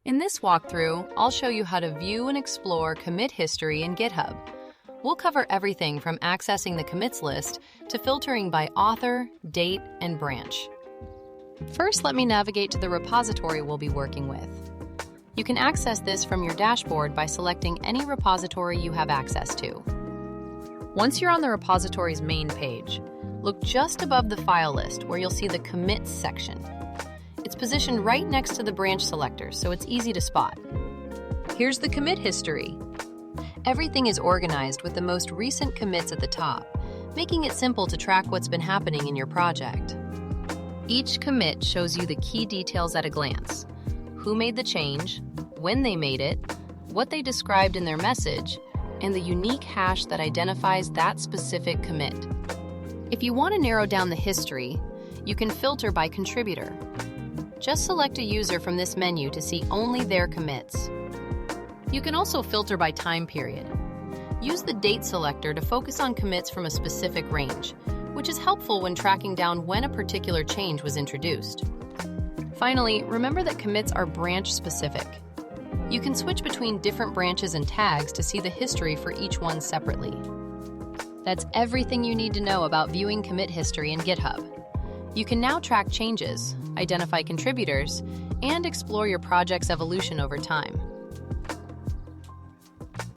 In this walkthrough, I'll show you how to view and explore commit history in GitHub. We'll cover everything from accessing the commits list to filtering by author, date, and branch. First, let me navigate to the repository we'll be working with. You can access this from your dashboard by selecting any repository you have access to. Once you're on the repository's main page, look just above the file list where you'll see the commits section. It's positioned right next to the branch selector, so it's easy to spot. Here's the commit history. Everything is organized with the most recent commits at the top, making it simple to track what's been happening in your project. Each commit shows you the key details at a glance: who made the change, when they made it, what they described in their message, and the unique hash that identifies that specific commit. If you want to narrow down the history, you can filter by contributor. Just select a user from this menu to see only their commits. You can also filter by time period. Use the date selector to focus on commits from a specific range, which is helpful when tracking down when a particular change was introduced. Finally, remember that commits are branch specific. You can switch between different branches and tags to see the history for each one separately. That's everything you need to know about viewing commit history in GitHub. You can now track changes, identify contributors, and explore your project's evolution over time.